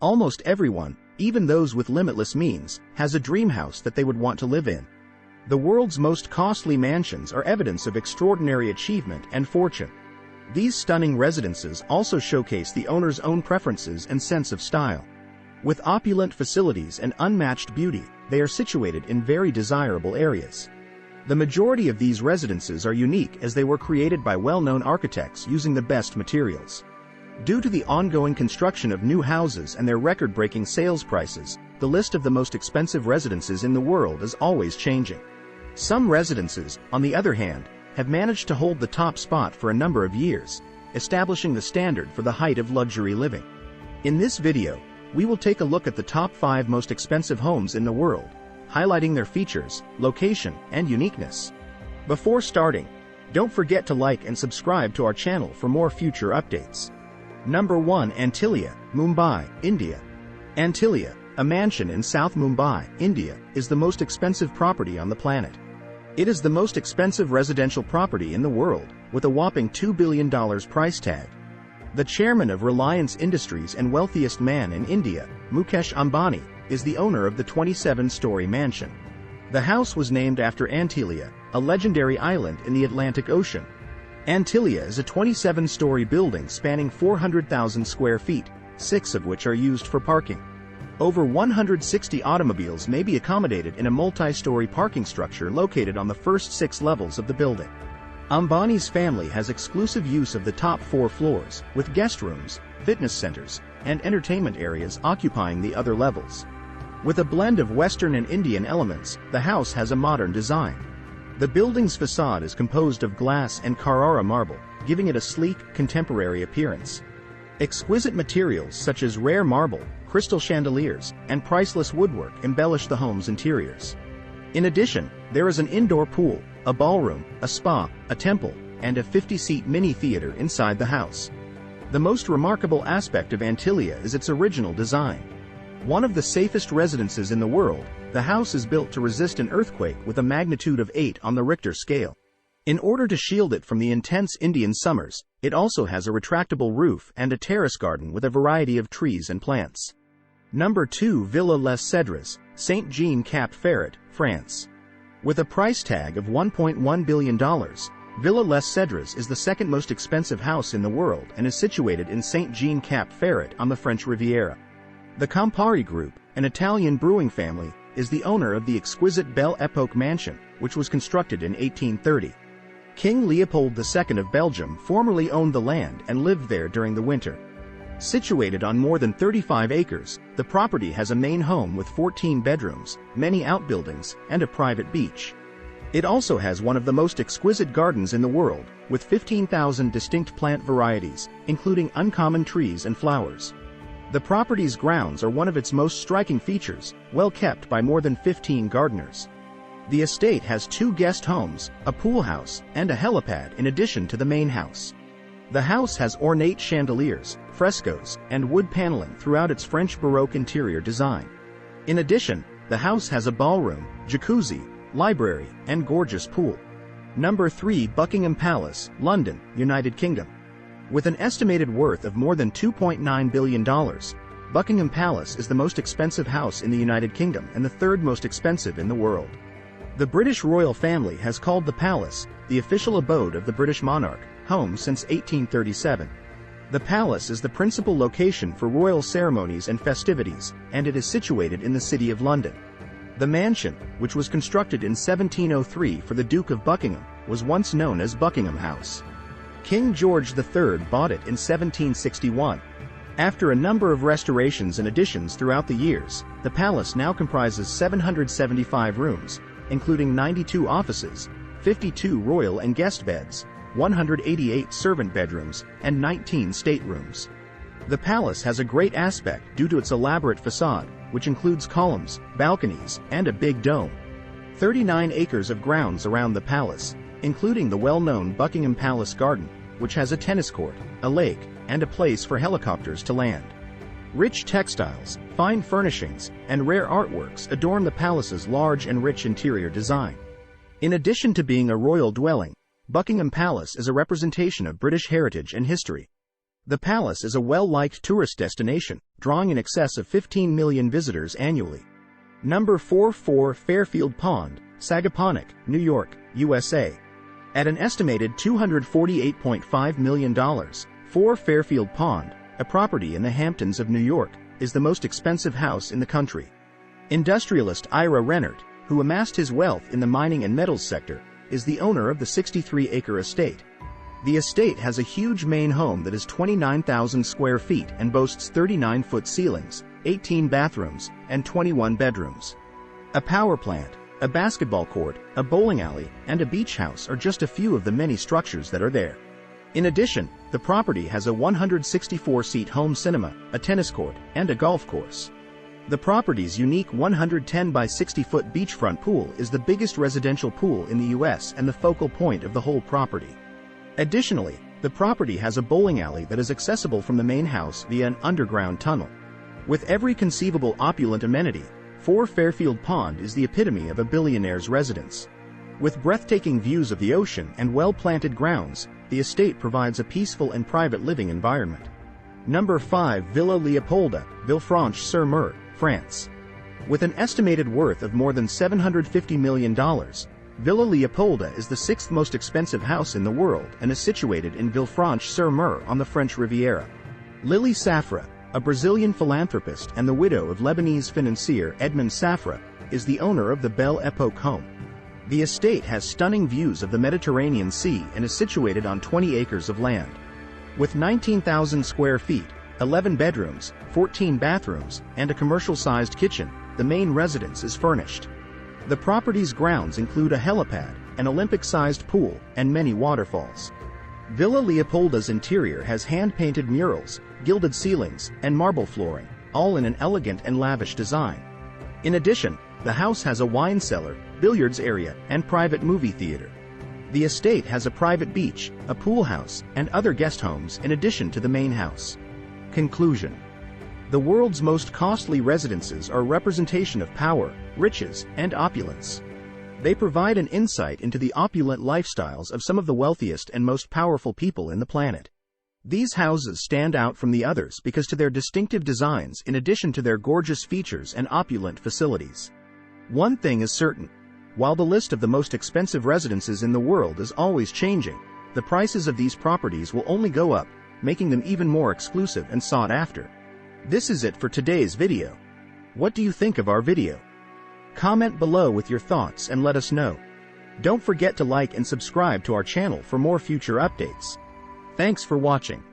Almost everyone, even those with limitless means, has a dream house that they would want to live in. The world's most costly mansions are evidence of extraordinary achievement and fortune. These stunning residences also showcase the owner's own preferences and sense of style. With opulent facilities and unmatched beauty, they are situated in very desirable areas. The majority of these residences are unique as they were created by well-known architects using the best materials. Due to the ongoing construction of new houses and their record-breaking sales prices, the list of the most expensive residences in the world is always changing. Some residences, on the other hand, have managed to hold the top spot for a number of years, establishing the standard for the height of luxury living. In this video, we will take a look at the top 5 most expensive homes in the world, highlighting their features, location, and uniqueness. Before starting, don't forget to like and subscribe to our channel for more future updates. Number 1. Antilia, Mumbai, India. Antilia, a mansion in South Mumbai, India, is the most expensive property on the planet. It is the most expensive residential property in the world, with a whopping $2 billion price tag. The chairman of Reliance Industries and wealthiest man in India, Mukesh Ambani, is the owner of the 27-story mansion. The house was named after Antilia, a legendary island in the Atlantic Ocean. Antilia is a 27-story building spanning 400,000 square feet, 6 of which are used for parking. Over 160 automobiles may be accommodated in a multi-story parking structure located on the first 6 levels of the building. Ambani's family has exclusive use of the top 4 floors, with guest rooms, fitness centers, and entertainment areas occupying the other levels. With a blend of Western and Indian elements, the house has a modern design. The building's facade is composed of glass and Carrara marble, giving it a sleek, contemporary appearance. Exquisite materials such as rare marble, crystal chandeliers, and priceless woodwork embellish the home's interiors. In addition, there is an indoor pool, a ballroom, a spa, a temple, and a 50-seat mini-theater inside the house. The most remarkable aspect of Antilia is its original design. One of the safest residences in the world, the house is built to resist an earthquake with a magnitude of 8 on the Richter scale. In order to shield it from the intense Indian summers, it also has a retractable roof and a terrace garden with a variety of trees and plants. Number 2. Villa Lescedras, St. Jean-Cap Ferret, France. With a price tag of $1.1 billion, Villa Lescedras is the second most expensive house in the world and is situated in St. Jean-Cap Ferret on the French Riviera. The Campari Group, an Italian brewing family, is the owner of the exquisite Belle Epoque mansion, which was constructed in 1830. King Leopold II of Belgium formerly owned the land and lived there during the winter. Situated on more than 35 acres, the property has a main home with 14 bedrooms, many outbuildings, and a private beach. It also has one of the most exquisite gardens in the world, with 15,000 distinct plant varieties, including uncommon trees and flowers. The property's grounds are one of its most striking features, well kept by more than 15 gardeners. The estate has 2 guest homes, a pool house, and a helipad in addition to the main house. The house has ornate chandeliers, frescoes, and wood paneling throughout its French Baroque interior design. In addition, the house has a ballroom, jacuzzi, library, and gorgeous pool. Number 3. Buckingham Palace, London, United Kingdom. With an estimated worth of more than $2.9 billion, Buckingham Palace is the most expensive house in the United Kingdom and the 3rd most expensive in the world. The British royal family has called the palace, the official abode of the British monarch, home since 1837. The palace is the principal location for royal ceremonies and festivities, and it is situated in the City of London. The mansion, which was constructed in 1703 for the Duke of Buckingham, was once known as Buckingham House. King George III bought it in 1761. After a number of restorations and additions throughout the years, the palace now comprises 775 rooms, including 92 offices, 52 royal and guest beds, 188 servant bedrooms, and 19 staterooms. The palace has a great aspect due to its elaborate facade, which includes columns, balconies, and a big dome. 39 acres of grounds around the palace, including the well-known Buckingham Palace Garden, which has a tennis court, a lake, and a place for helicopters to land. Rich textiles, fine furnishings, and rare artworks adorn the palace's large and rich interior design. In addition to being a royal dwelling, Buckingham Palace is a representation of British heritage and history. The palace is a well-liked tourist destination, drawing in excess of 15 million visitors annually. Number 4. Fairfield Pond, Sagaponack, New York, USA. At an estimated $248.5 million, 4 Fairfield Pond, a property in the Hamptons of New York, is the most expensive house in the country. Industrialist Ira Rennert, who amassed his wealth in the mining and metals sector, is the owner of the 63-acre estate. The estate has a huge main home that is 29,000 square feet and boasts 39-foot ceilings, 18 bathrooms, and 21 bedrooms. A power plant, a basketball court, a bowling alley, and a beach house are just a few of the many structures that are there. In addition, the property has a 164-seat home cinema, a tennis court, and a golf course. The property's unique 110 by 60-foot beachfront pool is the biggest residential pool in the U.S. and the focal point of the whole property. Additionally, the property has a bowling alley that is accessible from the main house via an underground tunnel. With every conceivable opulent amenity, 4 Fairfield Pond is the epitome of a billionaire's residence. With breathtaking views of the ocean and well-planted grounds, the estate provides a peaceful and private living environment. Number 5. Villa Leopolda, Villefranche-sur-Mer, France. With an estimated worth of more than $750 million, Villa Leopolda is the 6th most expensive house in the world and is situated in Villefranche-sur-Mer on the French Riviera. Lily Safra, a Brazilian philanthropist and the widow of Lebanese financier Edmond Safra, is the owner of the Belle Epoque home. The estate has stunning views of the Mediterranean Sea and is situated on 20 acres of land. With 19,000 square feet, 11 bedrooms, 14 bathrooms, and a commercial-sized kitchen, the main residence is furnished. The property's grounds include a helipad, an Olympic-sized pool, and many waterfalls. Villa Leopolda's interior has hand-painted murals, gilded ceilings, and marble flooring, all in an elegant and lavish design. In addition, the house has a wine cellar, billiards area, and private movie theater. The estate has a private beach, a pool house, and other guest homes in addition to the main house. Conclusion. The world's most costly residences are a representation of power, riches, and opulence. They provide an insight into the opulent lifestyles of some of the wealthiest and most powerful people in the planet. These houses stand out from the others because of their distinctive designs in addition to their gorgeous features and opulent facilities. One thing is certain. While the list of the most expensive residences in the world is always changing, the prices of these properties will only go up, making them even more exclusive and sought after. This is it for today's video. What do you think of our video? Comment below with your thoughts and let us know. Don't forget to like and subscribe to our channel for more future updates. Thanks for watching.